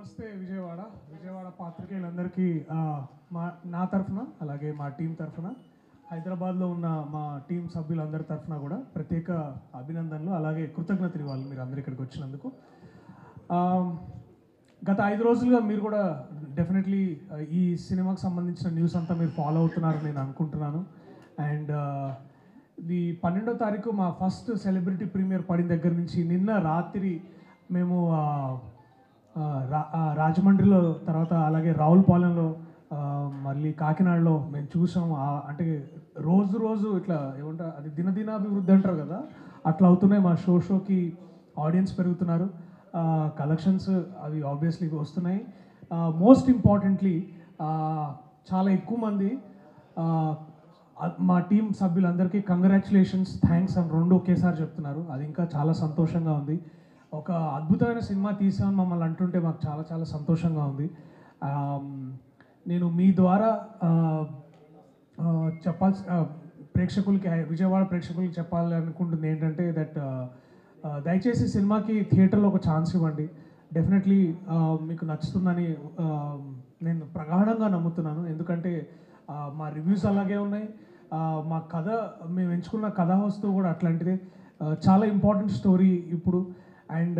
నమస్తే విజయవాడ పాత్రికేయులందరికీ నా తరఫున అలాగే మా టీం తరఫున హైదరాబాద్లో ఉన్న మా టీం సభ్యులందరి తరఫున కూడా ప్రత్యేక అభినందనలు అలాగే కృతజ్ఞతలు ఇవ్వాలి మీరు అందరు ఇక్కడికి వచ్చినందుకు. గత 5 రోజులుగా మీరు కూడా డెఫినెట్లీ ఈ సినిమాకి సంబంధించిన న్యూస్ అంతా మీరు ఫాలో అవుతున్నారని నేను అనుకుంటున్నాను. అండ్ ఇది 12వ తారీఖు మా ఫస్ట్ సెలబ్రిటీ ప్రీమియర్ పడిన దగ్గర నుంచి నిన్న రాత్రి మేము రాజమండ్రిలో, తర్వాత అలాగే రావులపాలెంలో, మళ్ళీ కాకినాడలో మేము చూసాం. అంటే రోజు ఇట్లా ఏమంటారు, అది దినదినాభివృద్ధి అంటారు కదా, అట్లా అవుతున్నాయి. మా షోకి ఆడియన్స్ పెరుగుతున్నారు, కలెక్షన్స్ అవి ఆబ్వియస్లీ వస్తున్నాయి. మోస్ట్ ఇంపార్టెంట్లీ చాలా ఎక్కువ మంది మా టీం సభ్యులందరికీ కంగ్రాచులేషన్స్, థ్యాంక్స్ అని రెండు ఒకేసారి చెప్తున్నారు. అది ఇంకా చాలా సంతోషంగా ఉంది. ఒక అద్భుతమైన సినిమా తీసామని మమ్మల్ని అంటుంటే మాకు చాలా చాలా సంతోషంగా ఉంది. నేను మీ ద్వారా ప్రేక్షకులకి, విజయవాడ ప్రేక్షకులకి చెప్పాలి అనుకుంటుంది ఏంటంటే దట్ దయచేసి సినిమాకి థియేటర్లో ఒక ఛాన్స్ ఇవ్వండి. డెఫినెట్లీ మీకు నచ్చుతుందని నేను ప్రగాఢంగా నమ్ముతున్నాను. ఎందుకంటే మా రివ్యూస్ అలాగే ఉన్నాయి, మా కథ, మేము ఎంచుకున్న కథా వస్తువు కూడా అట్లాంటిదే. చాలా ఇంపార్టెంట్ స్టోరీ ఇప్పుడు. అండ్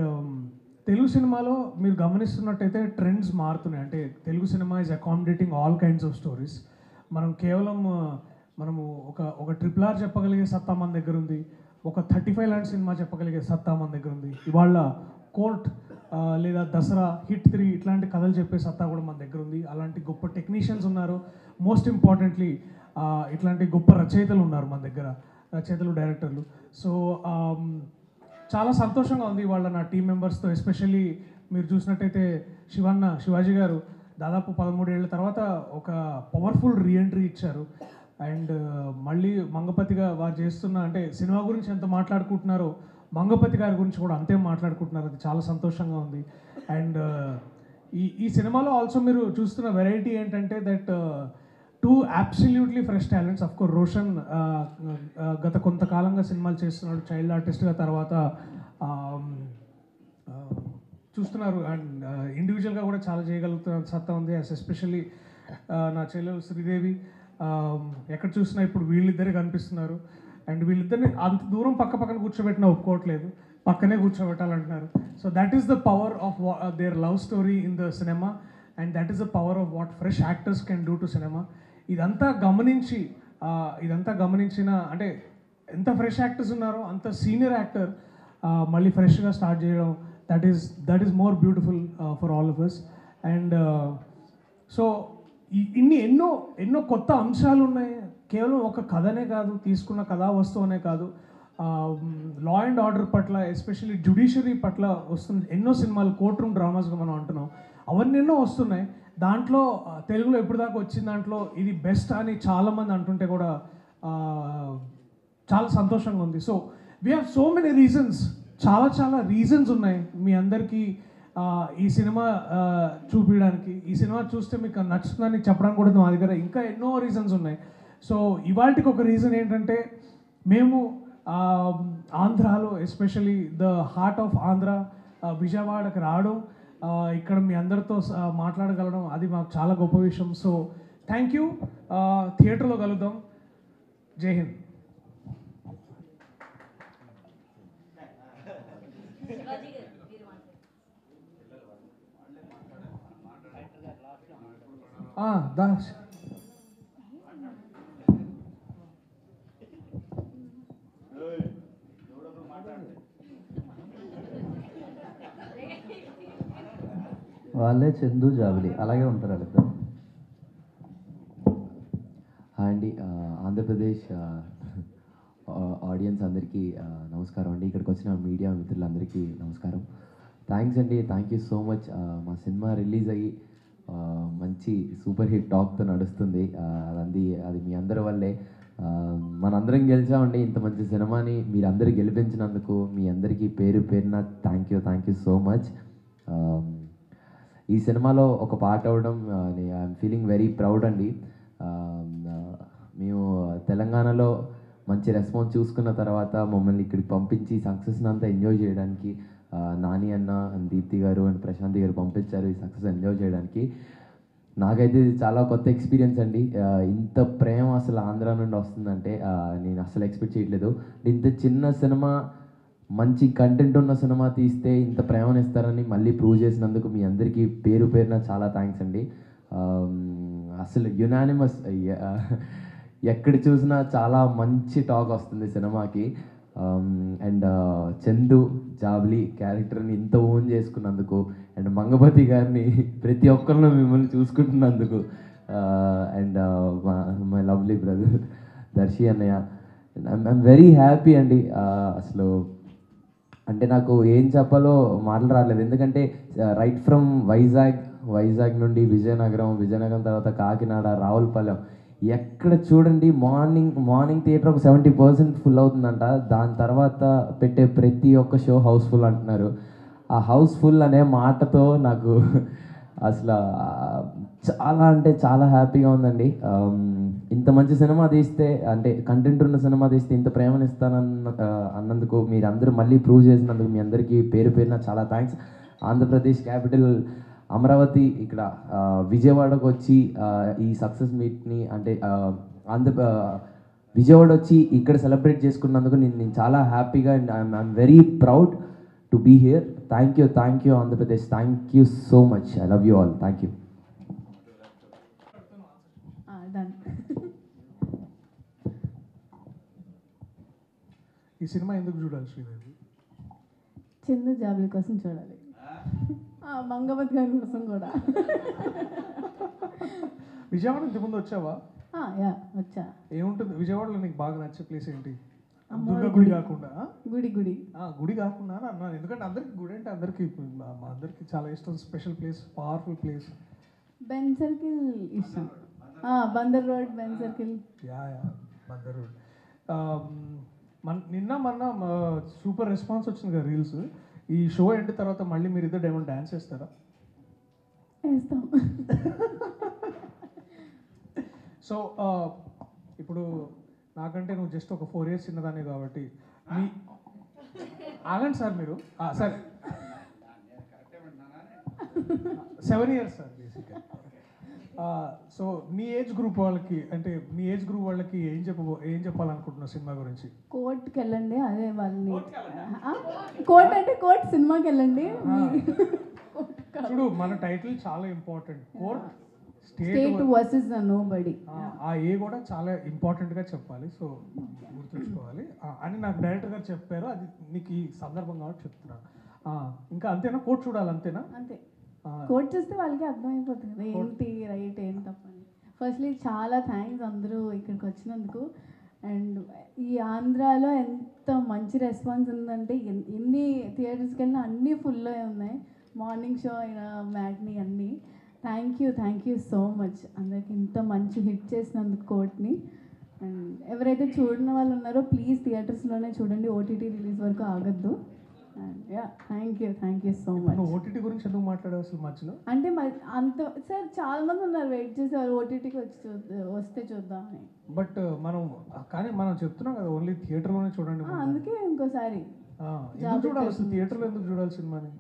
తెలుగు సినిమాలో మీరు గమనిస్తున్నట్టయితే ట్రెండ్స్ మారుతున్నాయి. అంటే Telugu cinema is accommodating all kinds of stories. మనం కేవలం మనము ఒక RRR చెప్పగలిగే సత్తా మన దగ్గర ఉంది, ఒక 35 లాంటి సినిమా చెప్పగలిగే సత్తా మన దగ్గర ఉంది. ఇవాళ కోర్ట్ లేదా దసరా, హిట్ 3 ఇట్లాంటి కథలు చెప్పే సత్తా కూడా మన దగ్గర ఉంది. అలాంటి గొప్ప టెక్నీషియన్స్ ఉన్నారు. మోస్ట్ ఇంపార్టెంట్లీ ఇట్లాంటి గొప్ప రచయితలు ఉన్నారు మన దగ్గర, రచయితలు, డైరెక్టర్లు. సో చాలా సంతోషంగా ఉంది ఇవాళ నా టీం మెంబర్స్తో. ఎస్పెషల్లీ మీరు చూసినట్టయితే శివాజీ గారు దాదాపు 13 ఏళ్ళ తర్వాత ఒక పవర్ఫుల్ రీఎంట్రీ ఇచ్చారు. అండ్ మళ్ళీ మంగపతిగా వారు చేస్తున్న, అంటే సినిమా గురించి ఎంత మాట్లాడుకుంటున్నారో మంగపతి గారి గురించి కూడా అంతే మాట్లాడుకుంటున్నారు. అది చాలా సంతోషంగా ఉంది. అండ్ ఈ సినిమాలో ఆల్సో మీరు చూస్తున్న వెరైటీ ఏంటంటే that 2 absolutely fresh talents. Of course Roshan గత కొంతకాలంగా సినిమాలు చేస్తున్నాడు చైల్డ్ ఆర్టిస్ట్గా, తర్వాత చూస్తున్నారు. అండ్ ఇండివిజువల్గా కూడా చాలా చేయగలుగుతున్న సత్తా ఉంది. ఎస్పెషల్లీ నా చెల్లెలు శ్రీదేవి ఎక్కడ చూసినా ఇప్పుడు వీళ్ళిద్దరే కనిపిస్తున్నారు. అండ్ వీళ్ళిద్దరిని అంత దూరం పక్కన కూర్చోబెట్టినా ఒప్పుకోవట్లేదు, పక్కనే కూర్చోబెట్టాలంటున్నారు. So that is the power of their love story in the cinema, and that is the power of what fresh actors can do to cinema. ఇదంతా గమనించిన, అంటే ఎంత ఫ్రెష్ యాక్టర్స్ ఉన్నారో అంత సీనియర్ యాక్టర్ మళ్ళీ ఫ్రెష్గా స్టార్ట్ చేయడం, that is more beautiful for all of us. And so ఎన్నో కొత్త అంశాలు ఉన్నాయి. కేవలం ఒక కథనే కాదు, తీసుకున్న కథా వస్తువునే కాదు, లా అండ్ ఆర్డర్ పట్ల, ఎస్పెషల్లీ జ్యుడిషియరీ పట్ల వస్తుంది ఎన్నో సినిమాలు. కోర్ట్ రూమ్ డ్రామాస్గా మనం అంటున్నాం, అవన్నీ ఎన్నో వస్తున్నాయి. దాంట్లో తెలుగులో ఎప్పుడు దాకా వచ్చిన దాంట్లో ఇది బెస్ట్ అని చాలామంది అంటుంటే కూడా చాలా సంతోషంగా ఉంది. So we have so many reasons, చాలా రీజన్స్ ఉన్నాయి మీ అందరికీ ఈ సినిమా చూపించడానికి. ఈ సినిమా చూస్తే మీకు నచ్చుతుందని చెప్పడానికి కూడా మా దగ్గర ఇంకా ఎన్నో రీజన్స్ ఉన్నాయి. సో ఇవాళకి ఒక రీజన్ ఏంటంటే మేము ఆంధ్రాలో, especially the heart of Andhra విజయవాడకి రావడం, ఇక్కడ మీ అందరితో మాట్లాడగలడం, అది మాకు చాలా గొప్ప విషయం. So thank you. థియేటర్లో కలుద్దాం. జై హింద్. దాస్ వాళ్ళే చందు జాబిలి అలాగే ఉంటారు వాళ్ళిద్దరు. హాయ్ అండి, ఆంధ్రప్రదేశ్ ఆడియన్స్ అందరికీ నమస్కారం అండి. ఇక్కడికి వచ్చిన మీడియా మిత్రులందరికీ నమస్కారం. థ్యాంక్స్ అండి, థ్యాంక్ యూ సో మచ్. మా సినిమా రిలీజ్ అయ్యి మంచి సూపర్ హిట్ టాక్తో నడుస్తుంది. అది మీ అందరి వల్లే. మనందరం గెలిచామండి. ఇంత మంచి సినిమాని మీరందరూ గెలిపించినందుకు మీ అందరికీ పేరున థ్యాంక్ యూ సో మచ్. ఈ సినిమాలో ఒక పార్ట్ అవ్వడం ఐఎమ్ ఫీలింగ్ వెరీ ప్రౌడ్ అండి. మేము తెలంగాణలో మంచి రెస్పాన్స్ చూసుకున్న తర్వాత మమ్మల్ని ఇక్కడికి పంపించి సక్సెస్ని అంతా ఎంజాయ్ చేయడానికి నాని అన్న అండ్ దీప్తి గారు అండ్ ప్రశాంతి గారు పంపించారు ఈ సక్సెస్ ఎంజాయ్ చేయడానికి. నాకైతే ఇది చాలా కొత్త ఎక్స్పీరియన్స్ అండి. ఇంత ప్రేమ అసలు ఆంధ్ర నుండి వస్తుందంటే నేను అసలు ఎక్స్పెక్ట్ చేయట్లేదు. ఇంత చిన్న సినిమా, మంచి కంటెంట్ ఉన్న సినిమా తీస్తే ఇంత ప్రేమను ఇస్తారని మళ్ళీ ప్రూవ్ చేసినందుకు మీ అందరికీ పేరు పేరున చాలా థ్యాంక్స్ అండి. అసలు యునానిమస్, ఎక్కడ చూసినా చాలా మంచి టాక్ వస్తుంది సినిమాకి. అండ్ చందు జాబ్లీ క్యారెక్టర్ని ఇంత ఓన్ చేసుకున్నందుకు, అండ్ మంగపతి గారిని ప్రతి ఒక్కరిలో మిమ్మల్ని చూసుకుంటున్నందుకు, and my lovely brother Darshi అన్నయ్య, ఐఎమ్ వెరీ హ్యాపీ అండి. అసలు అంటే నాకు ఏం చెప్పాలో మాటలు రాలేదు. ఎందుకంటే రైట్ ఫ్రమ్ వైజాగ్ నుండి విజయనగరం తర్వాత కాకినాడ, రావులపాలెం, ఎక్కడ చూడండి మార్నింగ్ థియేటర్ ఒక 70% ఫుల్ అవుతుందంట. దాని తర్వాత పెట్టే ప్రతి ఒక్క షో హౌస్ఫుల్ అంటున్నారు. ఆ హౌస్ఫుల్ అనే మాటతో నాకు అసలు చాలా అంటే చాలా హ్యాపీగా ఉందండి. ఇంత మంచి సినిమా తీస్తే, అంటే కంటెంట్ ఉన్న సినిమా తీస్తే ఇంత ప్రేమను అన్నందుకు, మీరు అందరూ మళ్ళీ ప్రూవ్ చేసినందుకు మీ అందరికీ పేరు పేరున చాలా థ్యాంక్స్. ఆంధ్రప్రదేశ్ క్యాపిటల్ అమరావతి ఇక్కడ విజయవాడకు వచ్చి ఈ సక్సెస్ మీట్ని, అంటే విజయవాడ వచ్చి ఇక్కడ సెలబ్రేట్ చేసుకున్నందుకు నేను చాలా హ్యాపీగా, and I'm very proud to be here. Thank you Andhra Pradesh, thank you so much. I love you all. Thank you. ఈ సినిమా ఎందుకు చూడాలి శ్రీదేవి? చందు జాబ్లీ కోసం చూడాలి, మంగపతి గారి కోసం కూడా. విజయవాడ ఇంతకుముందు వచ్చావా? యా వచ్చా. ఏముంటుంది విజయవాడలో నీకు బాగా నచ్చే ప్లేస్ ఏంటి? అమ్మవారి గుడి కాకుండా గుడి కాకుండా అన్నాను. ఎందుకంటే అందరికి గుడి అంటే అందరికి మా అందరికి చాలా ఇష్టం. Special place, powerful place. Benz circle ఇష్టం. Bandar road, Benz circle. Yeah Bandar road. మొన్న సూపర్ రెస్పాన్స్ వచ్చింది కదా రీల్స్. ఈ షో ఎండ్ తర్వాత మళ్ళీ మీరు ఇద్దరు ఏమైనా డ్యాన్స్ చేస్తారా? వేస్తాం. సో ఇప్పుడు నాకంటే నువ్వు జస్ట్ ఒక 4 years చిన్నదాన్ని కాబట్టి మీ ఆగండి సార్ మీరు. సరే 7 years సార్ బేసిక్గా. సో నీ ఏజ్ గ్రూప్ వాళ్ళకి, అంటే నీ ఏజ్ గ్రూప్ వాళ్ళకి ఏం చెప్పాలనుకుంటున్నావు సినిమా గురించి? కోర్ట్కి వెళ్ళండి, అదే వాళ్ళని. కోర్ట్ అంటే కోర్ట్ సినిమాకి వెళ్ళండి. చూడు, మన టైటిల్ చాలా important. Court state versus nobody. ఆ ఏ కూడా చాలా ఇంపార్టెంట్గా చెప్పాలి. సో గుర్తుంచుకోవాలి అని నాకు డైరెక్టర్ గారు చెప్పారు. అది నీకు ఈ సందర్భం కాబట్టి చెప్తున్నాను. ఇంకా అంతేనా? కోర్ట్ చూడాలి అంతేనా? అంతే. కోర్ట్ చూస్తే వాళ్ళకి అర్థమైపోతుంది కదా ఏంటి రైట్ ఏంటి తప్పని. ఫస్ట్లీ చాలా థ్యాంక్స్ అందరూ ఇక్కడికి వచ్చినందుకు. అండ్ ఈ ఆంధ్రాలో ఎంత మంచి రెస్పాన్స్ ఉందంటే, ఎన్ని థియేటర్స్కి వెళ్ళినా అన్నీ ఫుల్లో ఉన్నాయి. మార్నింగ్ షో అయినా మ్యాట్ని అన్నీ. థ్యాంక్ యూ సో మచ్ అందరికి ఇంత మంచి హిట్ చేసినందుకు కోర్ట్ని. అండ్ ఎవరైతే చూడని వాళ్ళు ఉన్నారో ప్లీజ్ థియేటర్స్లోనే చూడండి, ఓటీటీ రిలీజ్ వరకు ఆగద్దు. And thank you so much. OTT గురించి ఎందుకు మాట్లాడావు అసలు మధ్యలో? అంటే అంత సార్ చాలా మంది ఉన్నారు వెయిట్ చేసేవారు ఓటీటీకి వస్తే చూద్దామని. బట్ మనం చెప్తున్నాం కదా ఓన్లీ థియేటర్లోనే చూడండి. అందుకే ఇంకోసారి చూడాలి అసలు థియేటర్లో ఎందుకు చూడాలి సినిమాని?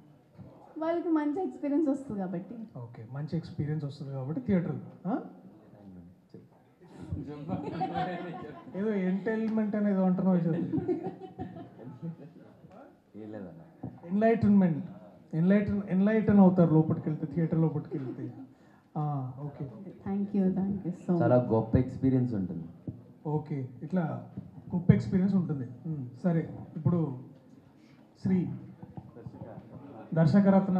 వాళ్ళకి మంచి ఎక్స్పీరియన్స్ వస్తుంది కాబట్టి. ఓకే, మంచి ఎక్స్పీరియన్స్ వస్తుంది కాబట్టి థియేటర్. ఏదో ఎంటైల్మెంట్ అనేది అంటున్నావు. ఎన్లైటన్ అవుతారు లోపలికి వెళ్తే, థియేటర్ లోపలికి వెళ్తే. Okay, thank you so much. చాలా గొప్ప ఎక్స్పీరియన్స్ ఉంటుంది. ఓకే, ఇట్లా గొప్ప ఎక్స్పీరియన్స్ ఉంటుంది. సరే, ఇప్పుడు శ్రీ దర్శకరత్న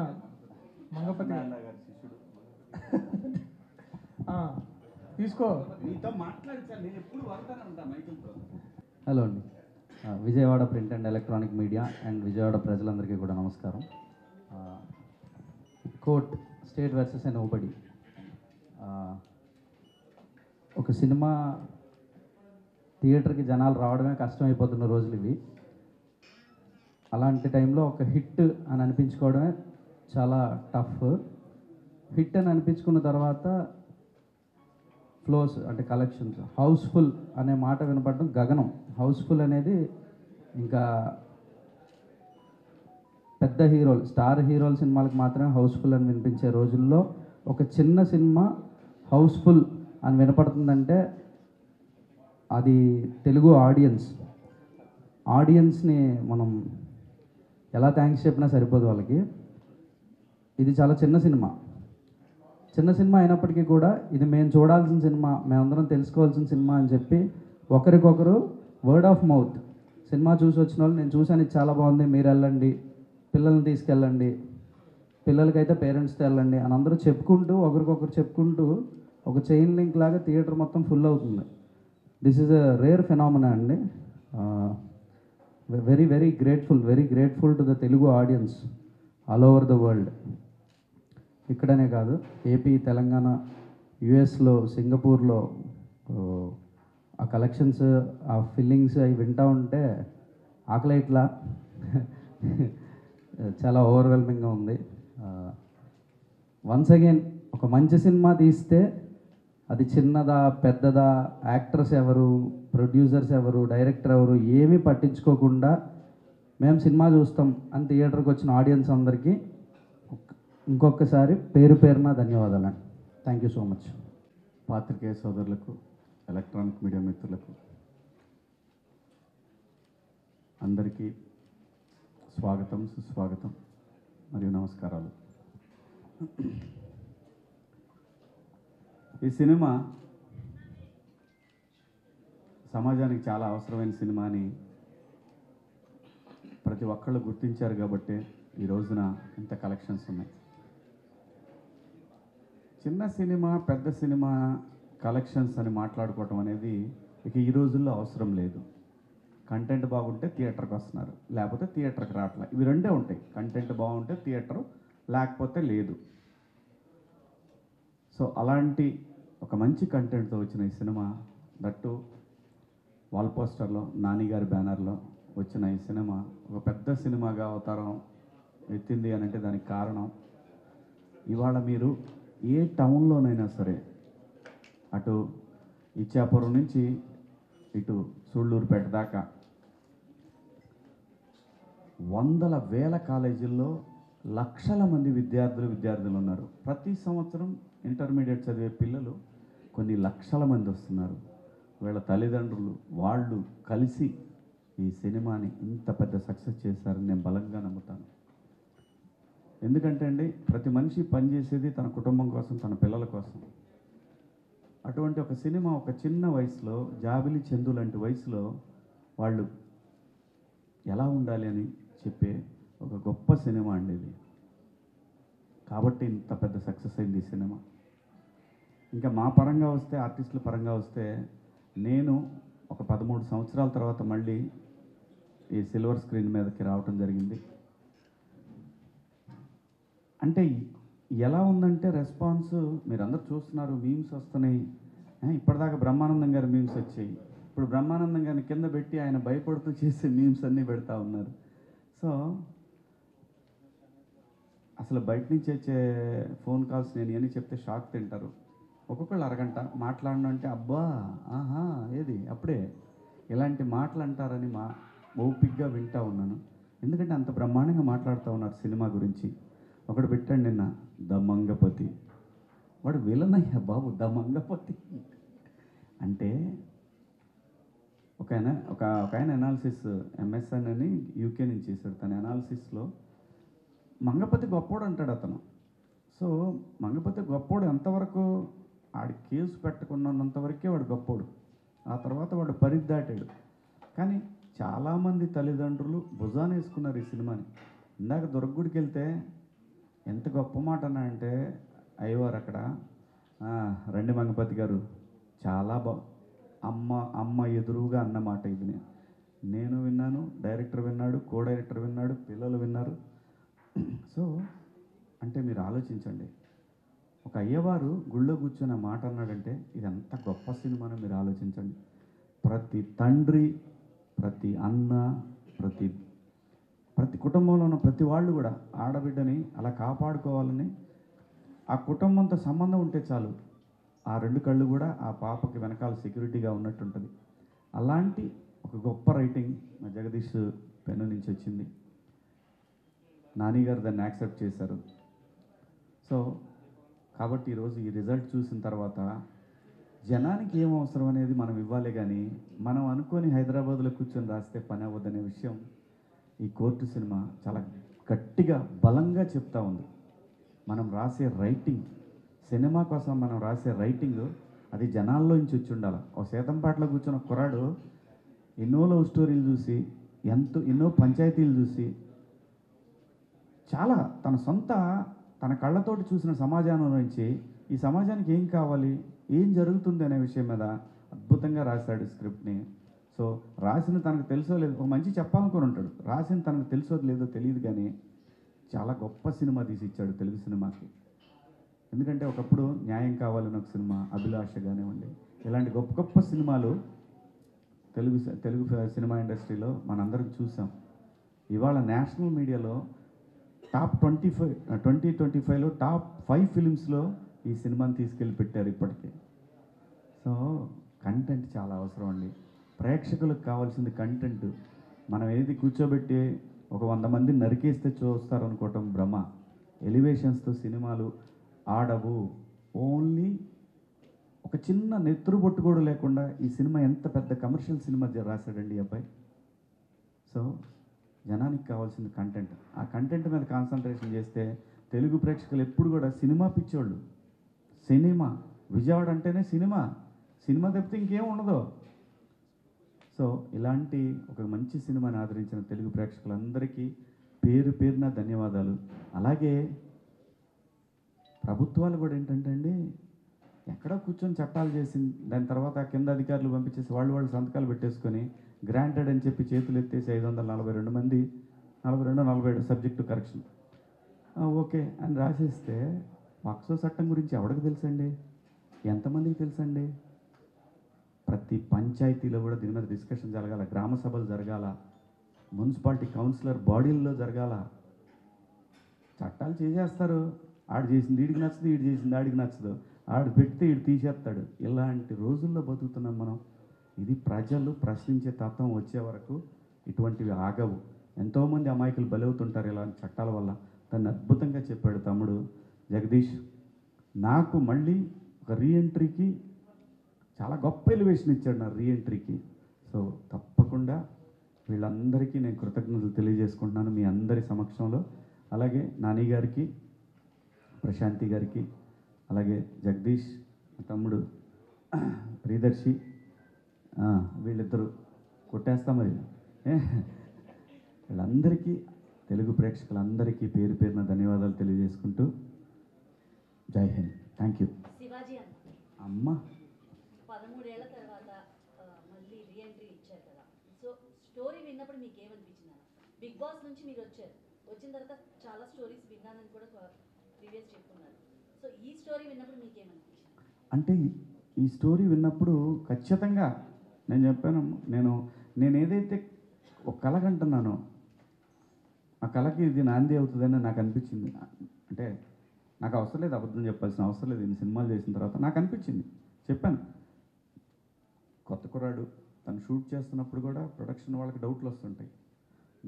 మంగపతి తీసుకో. హలో అండి, Vijayawada print and electronic media and Vijayawada ప్రజలందరికీ కూడా నమస్కారం. కోర్ట్ స్టేట్ వర్సెస్ నోబడీ ఒక సినిమా థియేటర్కి జనాలు రావడమే కష్టమైపోతున్న రోజులు ఇవి. అలాంటి టైంలో ఒక హిట్ అని అనిపించుకోవడమే చాలా టఫ్. హిట్ అని అనిపించుకున్న తర్వాత ఫ్లోస్ అంటే కలెక్షన్స్, హౌస్ఫుల్ అనే మాట వినపడడం గగనం. హౌస్ఫుల్ అనేది ఇంకా పెద్ద హీరోలు, స్టార్ హీరోల సినిమాలకు మాత్రమే హౌస్ఫుల్ అని వినిపించే రోజుల్లో ఒక చిన్న సినిమా హౌస్ఫుల్ అని వినపడుతుందంటే అది తెలుగు ఆడియన్స్ని మనం ఎలా థ్యాంక్స్ చెప్పినా సరిపోదు వాళ్ళకి. ఇది చాలా చిన్న సినిమా అయినప్పటికీ కూడా ఇది మేము చూడాల్సిన సినిమా, మేమందరం తెలుసుకోవాల్సిన సినిమా అని చెప్పి ఒకరికొకరు వర్డ్ ఆఫ్ మౌత్, సినిమా చూసి వచ్చిన వాళ్ళు నేను చూశాను ఇది చాలా బాగుంది, మీరు వెళ్ళండి, పిల్లల్ని తీసుకెళ్ళండి, పిల్లలకైతే పేరెంట్స్తో వెళ్ళండి అని అందరూ చెప్పుకుంటూ ఒకరికొకరు చెప్పుకుంటూ ఒక చైన్ లింక్ లాగా థియేటర్ మొత్తం ఫుల్ అవుతుంది. This is a rare phenomena అండి. Very very grateful to the Telugu audience all over the world. ఇక్కడనే కాదు, ఏపీ, తెలంగాణ, యుఎస్లో, సింగపూర్లో ఆ కలెక్షన్స్, ఆ ఫీలింగ్స్ అవి వింటూ ఉంటే ఆకలి ఇట్లా చాలా ఓవర్వెల్మింగ్గా ఉంది. వన్స్ అగైన్ ఒక మంచి సినిమా తీస్తే అది చిన్నదా పెద్దదా, యాక్టర్స్ ఎవరు, ప్రొడ్యూసర్స్ ఎవరు, డైరెక్టర్ ఎవరు ఏమీ పట్టించుకోకుండా మేము సినిమా చూస్తాం అని థియేటర్కి వచ్చిన ఆడియన్స్ అందరికీ ఇంకొకసారి పేరున ధన్యవాదాలండి. Thank you so much. పాత్రికేయ సోదరులకు, ఎలక్ట్రానిక్ మీడియా మిత్రులకు అందరికీ స్వాగతం, సుస్వాగతం మరియు నమస్కారాలు. ఈ సినిమా సమాజానికి చాలా అవసరమైన సినిమా అని ప్రతి ఒక్కళ్ళు గుర్తించారు కాబట్టి ఈ రోజున ఇంత కలెక్షన్స్ ఉన్నాయి. చిన్న సినిమా, పెద్ద సినిమా కలెక్షన్స్ అని మాట్లాడుకోవటం అనేది ఇక ఈ రోజుల్లో అవసరం లేదు. కంటెంట్ బాగుంటే థియేటర్కి వస్తున్నారు, లేకపోతే థియేటర్కి రావట్లే. ఇవి రెండే ఉంటాయి, కంటెంట్ బాగుంటే థియేటరు, లేకపోతే లేదు. సో అలాంటి ఒక మంచి కంటెంట్తో వచ్చిన ఈ సినిమా, దట్టు వాల్ పోస్టర్లో నాని గారి బ్యానర్లో వచ్చిన ఈ సినిమా ఒక పెద్ద సినిమాగా అవతారం ఎత్తింది అని అంటే దానికి కారణం ఇవాళ మీరు ఏ టౌన్లోనైనా సరే, అటు ఇచ్చాపురం నుంచి ఇటు సూళ్ళూరుపేట దాకా వందల వేల కాలేజీల్లో లక్షల మంది విద్యార్థులు ఉన్నారు. ప్రతి సంవత్సరం ఇంటర్మీడియట్ చదివే పిల్లలు కొన్ని లక్షల మంది వస్తున్నారు. వీళ్ళ తల్లిదండ్రులు వాళ్ళు కలిసి ఈ సినిమాని ఇంత పెద్ద సక్సెస్ చేశారని నేను బలంగా నమ్ముతాను. ఎందుకంటే అండి, ప్రతి మనిషి పనిచేసేది తన కుటుంబం కోసం, తన పిల్లల కోసం. అటువంటి ఒక సినిమా ఒక చిన్న వయసులో, జాబిలి చందు లాంటి వయసులో వాళ్ళు ఎలా ఉండాలి అని చెప్పే ఒక గొప్ప సినిమా అండి ఇది. కాబట్టి ఇంత పెద్ద సక్సెస్ అయింది ఈ సినిమా. ఇంకా మా పరంగా వస్తే, ఆర్టిస్టుల పరంగా వస్తే, నేను ఒక 13 సంవత్సరాల తర్వాత మళ్ళీ ఈ సిల్వర్ స్క్రీన్ మీదకి రావటం జరిగింది. అంటే ఎలా ఉందంటే రెస్పాన్స్ మీరందరూ చూస్తున్నారు, మీమ్స్ వస్తున్నాయి. ఇప్పటిదాకా బ్రహ్మానందం గారి మీమ్స్ వచ్చాయి, ఇప్పుడు బ్రహ్మానందం గారిని కింద పెట్టి ఆయన భయపడుతూ చేసే మీమ్స్ అన్నీ పెడతా ఉన్నారు. సో అసలు బయట నుంచి వచ్చే ఫోన్ కాల్స్ నేను ఇవన్నీ చెప్తే షాక్ తింటారు. ఒక్కొక్కళ్ళు అరగంట మాట్లాడడం అంటే అబ్బా ఆహా ఏది అప్పుడే ఇలాంటి మాటలు అంటారని ఓపిక్గా వింటూ ఉన్నాను. ఎందుకంటే అంత బ్రహ్మాండంగా మాట్లాడుతూ ఉన్నారు సినిమా గురించి. ఒకడు పెట్టాడు నిన్న, ద మంగపతి. వాడు విలనయ్యా బాబు, ద మంగపతి అంటే ఒక ఆయన అనాలిసిస్ ఎంఎస్ఎన్ అని యూకే నుంచి చేశాడు. తన అనాలిసిస్లో మంగపతి గొప్పోడు అంటాడు అతను. సో మంగపతి గొప్పోడు ఎంతవరకు, ఆడి కేసు పెట్టుకున్నంతవరకే వాడు గొప్పోడు. ఆ తర్వాత వాడు పరిధి దాటాడు. కానీ చాలామంది తల్లిదండ్రులు భుజాన వేసుకున్నారు ఈ సినిమాని. ఇందాక దుర్గుడికి వెళ్తే ఎంత గొప్ప మాట అన్నాడంటే, అయ్యవారు అక్కడ రండి మంగపతి గారు చాలా అమ్మ ఎదురుగా అన్నమాట. ఇది నేను విన్నాను, డైరెక్టర్ విన్నాడు, కో డైరెక్టర్ విన్నాడు, పిల్లలు విన్నారు. సో అంటే మీరు ఆలోచించండి, ఒక అయ్యవారు గుళ్ళో కూర్చొని ఆ మాట అన్నాడంటే ఇది ఎంత గొప్ప సినిమానో మీరు ఆలోచించండి. ప్రతి తండ్రి, ప్రతి అన్న, ప్రతి కుటుంబంలో ఉన్న ప్రతి వాళ్ళు కూడా ఆడబిడ్డని అలా కాపాడుకోవాలని, ఆ కుటుంబంతో సంబంధం ఉంటే చాలు, ఆ 2 కళ్ళు కూడా ఆ పాపకి వెనకాల సెక్యూరిటీగా ఉన్నట్టుంటుంది. అలాంటి ఒక గొప్ప రైటింగ్ మా జగదీష్ పెన్ను నుంచి వచ్చింది. నాని గారు దాన్ని యాక్సెప్ట్ చేశారు. సో కాబట్టి ఈరోజు ఈ రిజల్ట్ చూసిన తర్వాత జనానికి ఏం అవసరం అనేది మనం ఇవ్వాలి, కానీ మనం అనుకొని హైదరాబాద్లో కూర్చొని రాస్తే పని అవ్వదనే విషయం ఈ కోర్టు సినిమా చాలా గట్టిగా బలంగా చెప్తా ఉంది. మనం రాసే రైటింగ్, సినిమా కోసం మనం రాసే రైటింగ్ అది జనాల్లో నుంచి వచ్చి ఉండాలి. ఒక శాతంపాటలో కూర్చున్న కుర్రాడు ఎన్నో లవ్ స్టోరీలు చూసి, ఎన్నో పంచాయతీలు చూసి, చాలా తన కళ్ళతోటి చూసిన సమాజాన్ని నుంచి ఈ సమాజానికి ఏం కావాలి, ఏం జరుగుతుంది అనే విషయం మీద అద్భుతంగా రాశాడు స్క్రిప్ట్ని. సో రాసిన తనకు తెలుసో లేదో, ఒక మంచి చెప్పాలనుకుని ఉంటాడు, రాసిన తనకు తెలుసో లేదో తెలియదు, కానీ చాలా గొప్ప సినిమా తీసి ఇచ్చాడు తెలుగు సినిమాకి. ఎందుకంటే ఒకప్పుడు న్యాయం కావాలని ఒక సినిమా, అభిలాష కానివ్వండి, ఇలాంటి గొప్ప గొప్ప సినిమాలు తెలుగు సినిమా ఇండస్ట్రీలో మనందరం చూసాం. ఇవాళ నేషనల్ మీడియాలో టాప్ 2025లో టాప్ 5 ఫిలిమ్స్లో ఈ సినిమాని తీసుకెళ్ళి పెట్టారు ఇప్పటికే. సో కంటెంట్ చాలా అవసరం అండి. ప్రేక్షకులకు కావాల్సింది కంటెంట్. మనం ఏది కూర్చోబెట్టి ఒక 100 మంది నరికేస్తే చూస్తారనుకోవటం భ్రమ. ఎలివేషన్స్తో సినిమాలు ఆడవు. ఓన్లీ ఒక చిన్న నెత్తురు బొట్టు కూడా లేకుండా ఈ సినిమా ఎంత పెద్ద కమర్షియల్ సినిమా రాశాడండి ఈ అబ్బాయి. సో జనానికి కావాల్సింది కంటెంట్. ఆ కంటెంట్ మీద కాన్సన్ట్రేషన్ చేస్తే తెలుగు ప్రేక్షకులు ఎప్పుడు కూడా సినిమా పిచ్చోళ్ళు. సినిమా విజయవాడ అంటేనే సినిమా తప్పితే ఇంకేం ఉండదు. సో ఇలాంటి ఒక మంచి సినిమాని ఆదరించిన తెలుగు ప్రేక్షకులందరికీ పేరు పేరున ధన్యవాదాలు. అలాగే ప్రభుత్వాలు కూడా ఏంటంటే అండి, ఎక్కడో కూర్చొని చట్టాలు చేసి దాని తర్వాత కింద అధికారులు పంపించేసి వాళ్ళు సంతకాలు పెట్టేసుకొని గ్రాంటెడ్ అని చెప్పి చేతులు ఎత్తేసి 542 మంది 47 సబ్జెక్టు కరెక్షన్ ఓకే అని రాసేస్తే పక్సో చట్టం గురించి ఎవరికి తెలుసండి, ఎంతమందికి తెలుసండి? ప్రతి పంచాయతీలో కూడా దీని మీద డిస్కషన్ జరగాల, గ్రామ సభలు జరగాల, మున్సిపాలిటీ కౌన్సిలర్ బాడీల్లో జరగాల. చట్టాలు చేసేస్తారు, ఆడు చేసింది వీడికి నచ్చదు, వీడు చేసింది ఆడికి నచ్చదు, ఆడు పెడితే వీడు తీసేస్తాడు. ఇలాంటి రోజుల్లో బతుకుతున్నాం మనం. ఇది ప్రజలు ప్రశ్నించే తత్వం వచ్చే వరకు ఇటువంటివి ఆగవు. ఎంతోమంది అమాయకులు బలవుతుంటారు ఇలాంటి చట్టాల వల్ల. దాన్ని అద్భుతంగా చెప్పాడు తమ్ముడు జగదీష్. నాకు మళ్ళీ ఒక రీఎంట్రీకి చాలా గొప్ప ఎలివేషన్ ఇచ్చాడు నా రీఎంట్రీకి. సో తప్పకుండా వీళ్ళందరికీ నేను కృతజ్ఞతలు తెలియజేసుకుంటున్నాను మీ అందరి సమక్షంలో. అలాగే నాని గారికి, ప్రశాంతి గారికి, అలాగే జగదీష్ తమ్ముడు ప్రియదర్శి, వీళ్ళిద్దరూ కొట్టేస్తాం మరి. వీళ్ళందరికీ, తెలుగు ప్రేక్షకులందరికీ పేరు పేరున ధన్యవాదాలు తెలియజేసుకుంటూ జై హింద్. Thank you. శివాజీ అమ్మ 13 ఏళ్ల తర్వాత మళ్ళీ రీఎంట్రీ ఇచ్చారు కదా. సో స్టోరీ విన్నప్పుడు మీకు ఏమనిపించింది? బిగ్ బాస్ నుంచి మీరు వచ్చిన తర్వాత చాలా స్టోరీస్ విన్నానని కూడా ప్రీవియస్ చెప్పుకున్నారు. సో ఈ స్టోరీ విన్నప్పుడు మీకు ఏమనిపించింది? అంటే ఈ స్టోరీ విన్నప్పుడు ఖచ్చితంగా నేను చెప్పాను, నేను ఏదైతే ఒక కళ కంటున్నానో ఆ కళకి ఇది నాంది అవుతుందని నాకు అనిపించింది. అంటే నాకు అవసరం లేదు, అబద్ధం చెప్పాల్సిన అవసరం లేదు. ఇన్ని సినిమాలు చేసిన తర్వాత నాకు అనిపించింది, చెప్పాను. కొత్త కుర్రాడు తను షూట్ చేస్తున్నప్పుడు కూడా ప్రొడక్షన్ వాళ్ళకి డౌట్లు వస్తుంటాయి.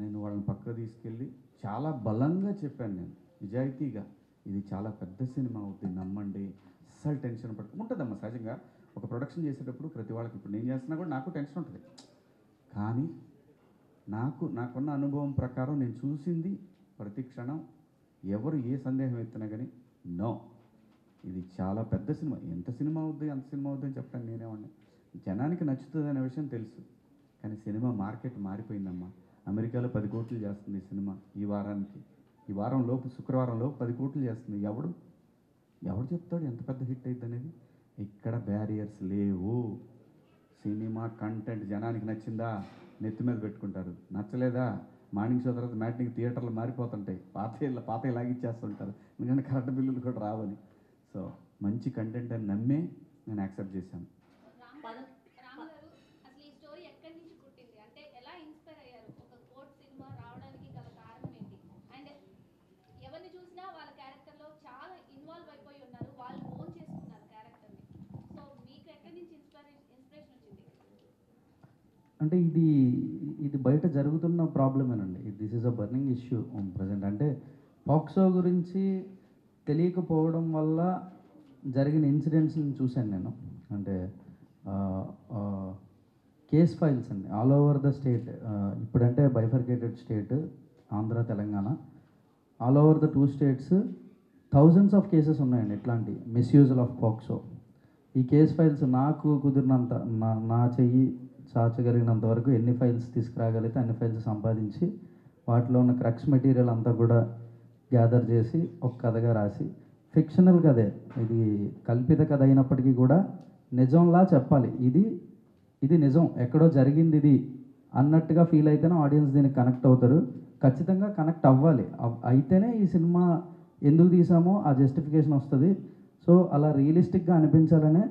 నేను వాళ్ళని పక్కకు తీసుకెళ్ళి చాలా బలంగా చెప్పాను, నేను నిజాయితీగా, ఇది చాలా పెద్ద సినిమా అవుతుంది, నమ్మండి, అస్సలు టెన్షన్ ఉంటుందమ్మా. సహజంగా ఒక ప్రొడక్షన్ చేసేటప్పుడు ప్రతి వాళ్ళకి, ఇప్పుడు నేను చేస్తున్నా కూడా నాకు టెన్షన్ ఉంటుంది. కానీ నాకున్న అనుభవం ప్రకారం నేను చూసింది ప్రతి క్షణం ఎవరు ఏ సందేహం ఎత్తినా కానీ నో, ఇది చాలా పెద్ద సినిమా, ఎంత సినిమా అవుద్ది అంత సినిమా అవుద్ది అని చెప్పాను నేనేమన్నా. జనానికి నచ్చుతుంది అనే విషయం తెలుసు, కానీ సినిమా మార్కెట్ మారిపోయిందమ్మా. అమెరికాలో 10 కోట్లు చేస్తుంది ఈ సినిమా ఈ వారం లోపు, శుక్రవారం లోపు 10 కోట్లు చేస్తుంది. ఎవడు చెప్తాడు ఎంత పెద్ద హిట్ అయింది అనేది? ఇక్కడ బ్యారియర్స్ లేవు. సినిమా కంటెంట్ జనానికి నచ్చిందా నెత్తి మీద పెట్టుకుంటారు, నచ్చలేదా మార్నింగ్ షో తర్వాత మ్యాట్నింగ్ థియేటర్లు మారిపోతుంటాయి, పాత లాగిచ్చేస్తుంటారు, ఎందుకంటే కరెంట్ బిల్లులు కూడా రావని. సో మంచి కంటెంట్ అని నమ్మే నేను యాక్సెప్ట్ చేశాను. అంటే ఇది బయట జరుగుతున్న ప్రాబ్లమేనండి. This is a burning issue present. అంటే పాక్సో గురించి తెలియకపోవడం వల్ల జరిగిన ఇన్సిడెంట్స్ని చూశాను నేను. అంటే కేస్ ఫైల్స్ అండి ఆల్ ఓవర్ ద స్టేట్. ఇప్పుడంటే bifurcated state Andhra Telangana, all over the 2 states thousands of cases ఉన్నాయండి ఇట్లాంటి మిస్యూజల్ ఆఫ్ పాక్సో. ఈ కేస్ ఫైల్స్ నాకు కుదిరినంత నా చెయ్యి చాచగలిగినంత వరకు ఎన్ని ఫైల్స్ తీసుకురాగలిగితే అన్ని ఫైల్స్ సంపాదించి వాటిలో ఉన్న క్రక్స్ మెటీరియల్ అంతా కూడా గ్యాదర్ చేసి ఒక కథగా రాసి, ఫిక్షనల్ కథే ఇది, కల్పిత కథ అయినప్పటికీ కూడా నిజంలా చెప్పాలి. ఇది నిజం, ఎక్కడో జరిగింది ఇది అన్నట్టుగా ఫీల్ అయితేనే ఆడియన్స్ దీనికి కనెక్ట్ అవుతారు. ఖచ్చితంగా కనెక్ట్ అవ్వాలి, అయితేనే ఈ సినిమా ఎందుకు తీసామో ఆ జస్టిఫికేషన్ వస్తుంది. సో అలా రియలిస్టిక్గా అనిపించాలనే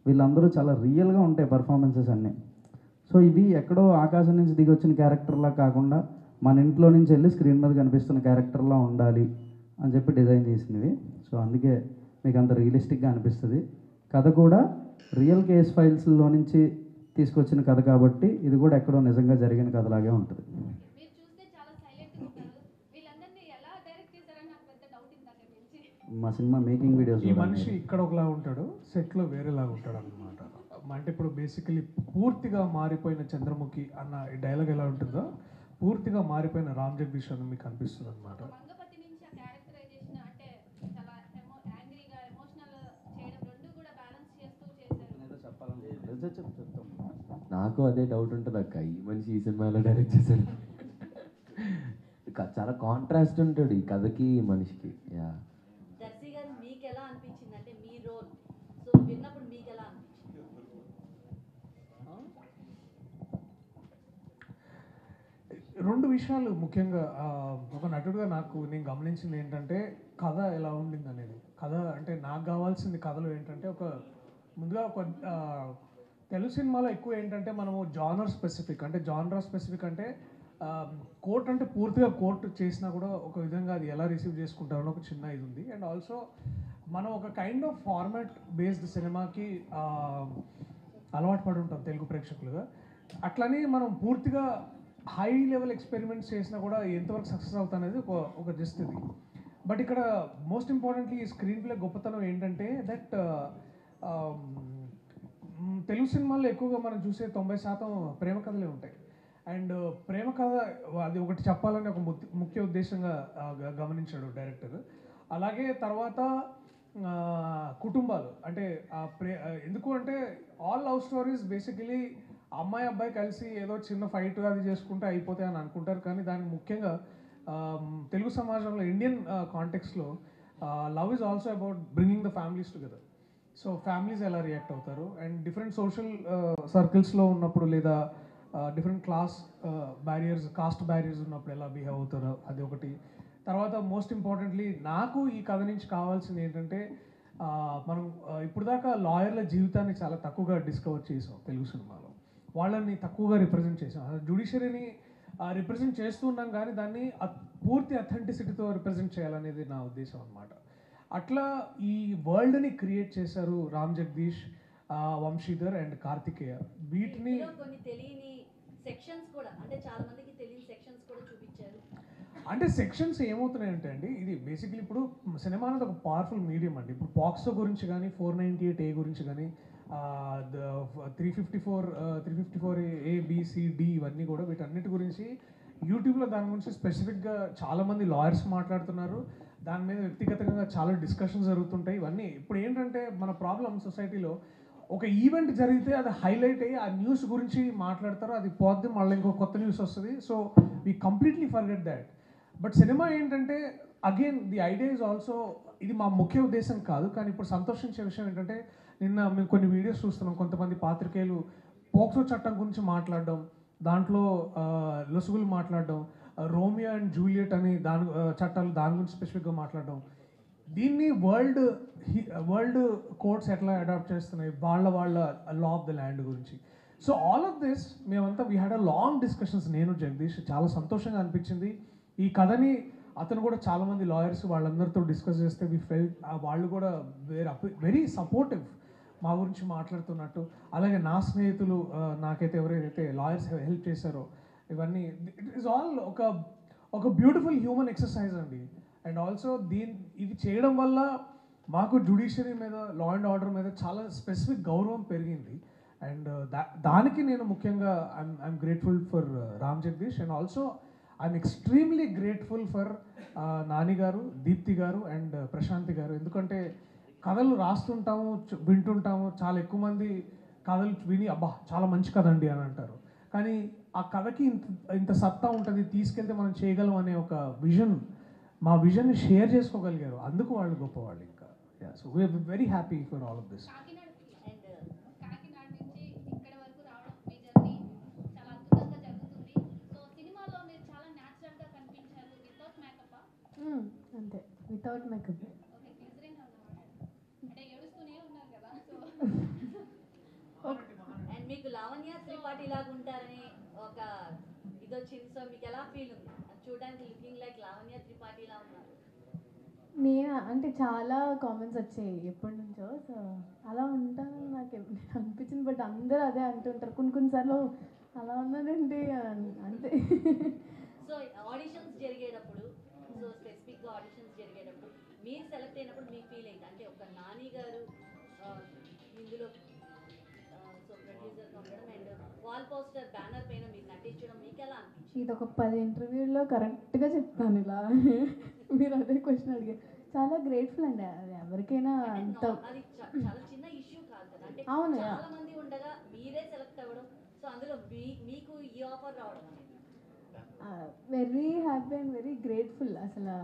వీళ్ళందరూ చాలా రియల్గా ఉంటాయి పర్ఫార్మెన్సెస్ అన్నీ. సో ఇవి ఎక్కడో ఆకాశం నుంచి దిగి వచ్చిన క్యారెక్టర్లా కాకుండా మన ఇంట్లో నుంచి వెళ్ళి స్క్రీన్ మీద కనిపిస్తున్న క్యారెక్టర్లా ఉండాలి అని చెప్పి డిజైన్ చేసినవి. సో అందుకే మీకు అంత రియలిస్టిక్గా అనిపిస్తుంది. కథ కూడా రియల్ కేస్ ఫైల్స్లో నుంచి తీసుకొచ్చిన కథ కాబట్టి ఇది కూడా ఎక్కడో నిజంగా జరిగిన కథలాగే ఉంటుంది. మీరు చూస్తే చాలా సైలెంట్గా ఉంటారు. వీళ్ళందరినీ ఎలా డైరెక్ట్ చేశారని నాకు పెద్ద డౌట్ ఇందాక నుంచి. మా సినిమా మేకింగ్ వీడియోస్ ఈ మనిషి ఇక్కడ ఒకలా ఉంటాడు, సెట్లో వేరేలాగా ఉంటాడు అన్నమాట. అంటే ఇప్పుడు బేసికలీ పూర్తిగా మారిపోయిన చంద్రముఖి అన్న ఈ డైలాగ్ ఎలా ఉంటుందో పూర్తిగా మారిపోయిన రామ్ జగదీష్ అని మీకు అనిపిస్తుంది అనమాట. మంగపతి నుంచి ఆ క్యారెక్టరైజేషన్ అంటే చాలా యాంగ్రీగా ఎమోషనల్ చేయడం రెండు కూడా బ్యాలెన్స్ చేస్తూ చేశారు. నాకు అదే డౌట్ ఉంటుంది అక్క, ఈ మనిషి ఈ సినిమాలో డైరెక్ట్ చేశారు. చాలా కాంట్రాస్ట్ ఉంటాడు ఈ కథకి ఈ మనిషికి. యా, దర్శి గారు మీకు ఎలా అనిపించింది అంటే మీ రోల్ సో విన్నప్పుడు మీకు ఎలా అనిపించింది? రెండు విషయాలు ముఖ్యంగా ఒక నటుడుగా నేను గమనించింది ఏంటంటే కథ ఎలా ఉండింది అనేది. కథ అంటే నాకు కావాల్సింది కథలో ఏంటంటే ముందుగా ఒక తెలుగు సినిమాలో ఎక్కువ ఏంటంటే మనము జానర్ స్పెసిఫిక్ అంటే కోర్ట్ అంటే పూర్తిగా కోర్టు చేసినా కూడా ఒక విధంగా అది ఎలా రిసీవ్ చేసుకుంటారని ఒక చిన్న ఇది ఉంది. అండ్ ఆల్సో మనం ఒక కైండ్ ఆఫ్ ఫార్మాట్ బేస్డ్ సినిమాకి అలవాటు పడి ఉంటాం తెలుగు ప్రేక్షకులుగా. అట్లని మనం పూర్తిగా హై లెవెల్ ఎక్స్పెరిమెంట్స్ చేసినా కూడా ఎంతవరకు సక్సెస్ అవుతానేది ఒక జస్ట్ ఇది. బట్ ఇక్కడ మోస్ట్ ఇంపార్టెంట్లీ ఈ స్క్రీన్ ప్లే గొప్పతనం ఏంటంటే దట్ తెలుగు సినిమాల్లో ఎక్కువగా మనం చూసే 90% ప్రేమ కథలే ఉంటాయి. అండ్ ప్రేమ కథ అది ఒకటి చెప్పాలని ఒక ముఖ్య ఉద్దేశంగా గమనించాడు డైరెక్టర్. అలాగే తర్వాత కుటుంబాలు అంటే ఎందుకు అంటే ఆల్ లవ్ స్టోరీస్ బేసికలీ అమ్మాయి అబ్బాయి కలిసి ఏదో చిన్న ఫైట్ అది చేసుకుంటే అయిపోతాయి అని అనుకుంటారు. కానీ దానికి ముఖ్యంగా తెలుగు సమాజంలో ఇండియన్ కాంటెక్స్లో love is also about bringing the families together. So families ఎలా రియాక్ట్ అవుతారు అండ్ డిఫరెంట్ సోషల్ సర్కిల్స్లో ఉన్నప్పుడు లేదా different class barriers caste barriers ఉన్నప్పుడు ఎలా బిహేవ్ అవుతారో అది ఒకటి. తర్వాత మోస్ట్ ఇంపార్టెంట్లీ నాకు ఈ కథ నుంచి కావాల్సింది ఏంటంటే మనం ఇప్పుడు దాకా లాయర్ల జీవితాన్ని చాలా తక్కువగా డిస్కవర్ చేసాం తెలుగు సినిమాలో. వాళ్ళని తక్కువగా రిప్రజెంట్ చేసాం. జ్యుడిషియరీని రిప్రజెంట్ చేస్తున్నాం కానీ దాన్ని పూర్తి అథెంటిసిటీతో రిప్రజెంట్ చేయాలనేది నా ఉద్దేశం అనమాట. అట్లా ఈ వరల్డ్ని క్రియేట్ చేశారు రామ్ జగదీష్, వంశీధర్ అండ్ కార్తికేయ. వీటిని కొన్ని తెలియని సెక్షన్స్ కూడా అంటే చాలా మందికి తెలియని సెక్షన్స్ కూడా చూపించారు. అంటే సెక్షన్స్ ఏమవుతున్నాయంటే అండి ఇది బేసిక్లీ ఇప్పుడు సినిమా అనేది ఒక పవర్ఫుల్ మీడియం అండి. ఇప్పుడు పాక్సో గురించి కానీ 498A గురించి కానీ 354A, B, C, D ఇవన్నీ కూడా వీటన్నిటి గురించి యూట్యూబ్లో దాని గురించి స్పెసిఫిక్గా చాలామంది లాయర్స్ మాట్లాడుతున్నారు. దాని మీద వ్యక్తిగతంగా చాలా డిస్కషన్స్ జరుగుతుంటాయి. ఇవన్నీ ఇప్పుడు ఏంటంటే మన ప్రాబ్లం సొసైటీలో ఒక ఈవెంట్ జరిగితే అది హైలైట్ అయ్యి ఆ న్యూస్ గురించి మాట్లాడతారు, అది పోద్ది, మళ్ళీ ఇంకో కొత్త న్యూస్ వస్తుంది. So we completely forget that. But cinema ఏంటంటే again the idea is also ఇది మా ముఖ్య ఉద్దేశం కాదు. కానీ ఇప్పుడు సంతోషించే విషయం ఏంటంటే నిన్న మేము కొన్ని వీడియోస్ చూస్తున్నాం, కొంతమంది పాత్రికేయులు పోక్సో చట్టం గురించి మాట్లాడడం, దాంట్లో లొసుగులు మాట్లాడడం, రోమియో అండ్ జూలియట్ అని చట్టాలు దాని గురించి స్పెసిఫిక్గా మాట్లాడడం. దీన్ని వరల్డ్ కోర్ట్స్ ఎట్లా అడాప్ట్ చేస్తున్నాయి వాళ్ళ లా ఆఫ్ ద ల్యాండ్ గురించి. సో ఆల్ ఆఫ్ దిస్ మేమంతా we had a long discussions. నేను జగదీష్ చాలా సంతోషంగా అనిపించింది. ఈ కథని అతను కూడా చాలామంది లాయర్స్ వాళ్ళందరితో డిస్కస్ చేస్తే వి ఫెల్ట్ వాళ్ళు కూడా వెరీ సపోర్టివ్. మా గురించి మాట్లాడుతున్నట్టు. అలాగే నా స్నేహితులు నాకైతే ఎవరైతే లాయర్స్ హెల్ప్ చేశారో ఇవన్నీ ఇట్ ఈస్ ఆల్ ఒక బ్యూటిఫుల్ హ్యూమన్ ఎక్సర్సైజ్ అండి. అండ్ ఆల్సో ఇది చేయడం వల్ల మాకు జ్యుడిషియరీ మీద, లా అండ్ ఆర్డర్ మీద చాలా స్పెసిఫిక్ గౌరవం పెరిగింది. అండ్ దానికి నేను ముఖ్యంగా I'm grateful for Ram Jagadish. And also I'm extremely grateful for Nani గారు, దీప్తి గారు అండ్ ప్రశాంతి గారు. ఎందుకంటే కథలు రాస్తుంటాము, వింటుంటాము, చాలా ఎక్కువ మంది కథలు విని అబ్బా చాలా మంచి కథ అండి అని అంటారు. కానీ ఆ కథకి ఇంత సత్తా ఉంటుంది, తీసుకెళ్తే మనం చేయగలం అనే ఒక విజన్, మా విజన్ని షేర్ చేసుకోగలిగారు. అందుకు వాళ్ళు గొప్పవాళ్ళు. ఇంకా so we're very happy for all of this. Kakinada నుంచి ఇక్కడ వరకు రావడం మీ జర్నీ చాలా అద్భుతంగా జరుగుతుంది. సో సినిమాలో మీరు చాలా న్యాచురల్గా కనిపించారు, వితౌట్ మేకప్. అంతే, వితౌట్ మేకప్. ఓకే, గ్లిజరిన్ అంటే ఏడుస్తూనే ఉన్నారు కదా. సో అండ్ మీకు లావణ్య త్రిపాఠి లాగా ఉంటారని ఒక ఇది వచ్చింది. సో మీకు ఎలా ఫీల్ ఉంది? చూడడానికి లుకింగ్ లైక్ లావణ్య త్రిపాఠి లా ఉన్నారు. నేను అంటే చాలా కామెంట్స్ వచ్చాయి ఎప్పటి నుంచో. సో అలా ఉంటానని నాకు అనిపించింది. బట్ అందరూ అదే అంటుంటారు కొన్నిసార్లు, అలా ఉన్నదండి అంతే. సో ఆడిషన్స్ జరిగేటప్పుడు, సో స్పెసిఫిక్గా ఆడిషన్స్ జరిగేటప్పుడు మీరు సెలెక్ట్ అయినప్పుడు మీ ఫీల్ ఏంటి? అంటే ఒక నాని గారు ఇందులో సో ప్రొడ్యూసర్గా ఉండడం అండ్ వాల్ పోస్టర్ బ్యానర్ పైన మీరు నటించడం మీకు ఎలా అనిపించింది? ఇది ఒక 10 ఇంటర్వ్యూల్లో కరెక్ట్గా చెప్తాను ఇలా. మీరు అదే క్వశ్చన్ అడిగారు. చాలా గ్రేట్ఫుల్ అండి. అది ఎవరికైనా అంత అది చాలా చిన్న ఇష్యూ కాదు కదా. అంటే అవును. చాలా మంది ఉండగా మీరే సెలెక్ట్ అవ్వడం, సో అందులో మీకు ఈ ఆఫర్ రావడం అనేది very happy and very grateful. అసలు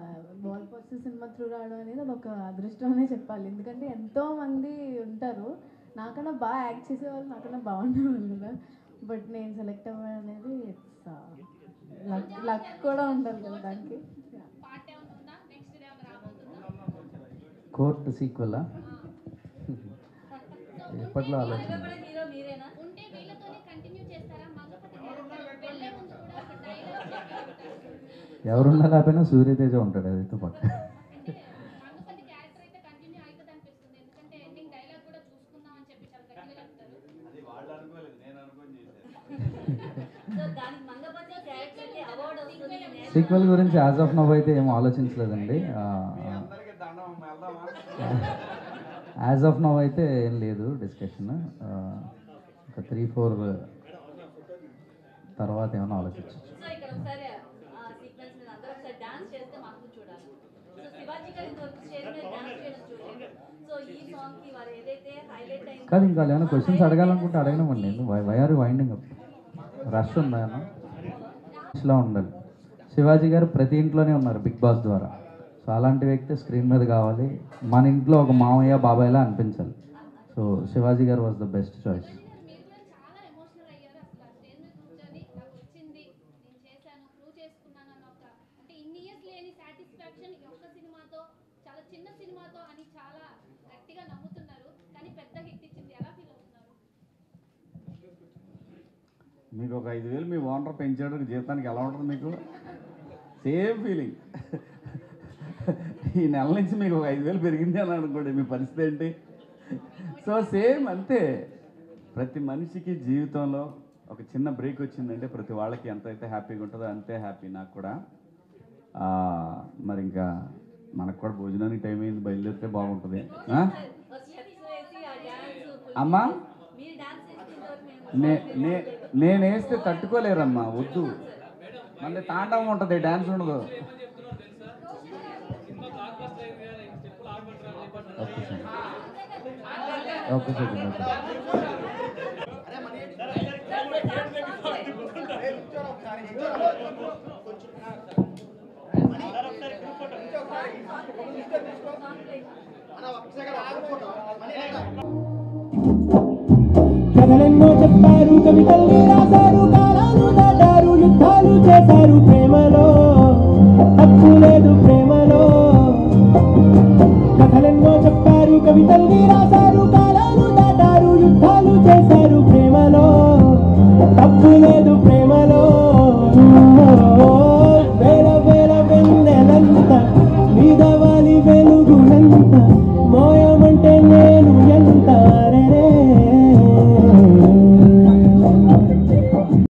వాల్ పోస్టర్ సినిమా త్రూ రావడం అనేది అదొక అదృష్టం అనే చెప్పాలి. ఎందుకంటే ఎంతోమంది ఉంటారు నాకన్నా బాగా యాక్ట్ చేసేవాళ్ళు, నాకన్నా బాగుండేవాళ్ళు కదా. బట్ నేను సెలెక్ట్ అవ్వడం అనేది ఇట్స్ లక్ కూడా ఉండాలి కదా దానికి. పార్ట్ ఏమైనా ఉందా? నెక్స్ట్ డే ఏమైనా రాబోతుందా? కోర్టు సీక్వెలా ఎప్పట్లో ఆలోచన హీరో మీరేనా? ఉంటే వీళ్ళతోనే కంటిన్యూ చేస్తారా? మగపతి క్యారెక్టర్ వెళ్ళే ముందు కూడా ఒక డైలాగ్ ఎవరున్నా లేకపోయినా సూర్యతేజ ఉంటాడు అదైతే పక్క. అంటే మగపతి క్యారెక్టర్ అయితే కంటిన్యూ అవుతుంది అనిపిస్తుంది. ఎందుకంటే ఎండింగ్ డైలాగ్ కూడా చూసుకుందాం అని చెప్పి చాలా గట్టిగా చెప్తారు. అది వాళ్ళు అనుకోలేదు, నేను అనుకోని చేశాను. సో దానికి మంగపతి క్యారెక్టర్కి అవార్డు వస్తుంది. సీక్వెల్ గురించి యాజ్ ఆఫ్ నవ్ అయితే ఏం ఆలోచించలేదండి. అందరికీ దండం, వెళ్దామా? యాజ్ ఆఫ్ నవ్ అయితే ఏం లేదు డిస్కషన్. ఒక 3-4 తర్వాత ఏమైనా ఆలోచించవచ్చు. సో ఇక్కడ ఒకసారి సీక్వెన్స్ మీద అందరూ ఒకసారి డాన్స్ చేస్తే మాకు చూడాలి. సో శివాజీ గారి స్టేజ్ మీద డాన్స్ చేయడం చూడండి. సో ఈ సాంగ్ కి వారు ఏదైతే హైలైట్ అయింది కాదు, ఇంకా ఏమైనా క్వశ్చన్స్ అడగాలనుకుంటే అడగనమండి. Why are winding up? Rush ఉందా అన్న? రష్లో ఉండాలి. శివాజీ గారు ప్రతి ఇంట్లోనే ఉన్నారు బిగ్ బాస్ ద్వారా. సో అలాంటి వ్యక్తి స్క్రీన్ మీద కావాలి. మన ఇంట్లో ఒక మామయ్య బాబాయ్లా అనిపించాలి. సో శివాజీ గారు వాజ్ ద బెస్ట్ చాయిస్. మీరు కూడా చాలా ఎమోషనల్ అయ్యారు. అసలు ఆ స్టేజ్ మీద కూర్చొని నాకు వచ్చింది, నేను చేశాను, ప్రూవ్ చేసుకున్నాను అన్న ఒక అంటే ఇన్ని ఇయర్స్ లేని సాటిస్ఫాక్షన్ ఈ ఒక్క సినిమాతో, చాలా చిన్న సినిమాతో అని చాలా గట్టిగా నమ్ముతున్నారు. కానీ పెద్ద హిట్ ఇచ్చింది. ఎలా ఫీల్ అవుతున్నారు? మీకు ఒక 5,000 మీ ఓనర్ పెంచాడు జీతానికి ఎలా ఉంటుంది మీకు? Same feeling. ఈ నెల నుంచి మీకు ఒక 5,000 పెరిగింది అని అనుకోండి, మీ పరిస్థితి ఏంటి? సో సేమ్ అంతే. ప్రతి మనిషికి జీవితంలో ఒక చిన్న బ్రేక్ వచ్చిందంటే ప్రతి వాళ్ళకి ఎంత అయితే హ్యాపీగా ఉంటుందో అంతే హ్యాపీ. నాకు కూడా మరి ఇంకా మనకు కూడా భోజనానికి టైం అయింది, బయలుదేరితే బాగుంటుంది. అమ్మా నేను వేస్తే తట్టుకోలేరమ్మా, వద్దు. మళ్ళీ తాండవం ఉంటుంది, డ్యాన్స్ ఉండదు. Okay sir. కథలెన్నో చెప్పారు, కవితల్ని రాశారు, కాలాలు దాటారు, యుద్ధాలు చేశారు ప్రేమలో.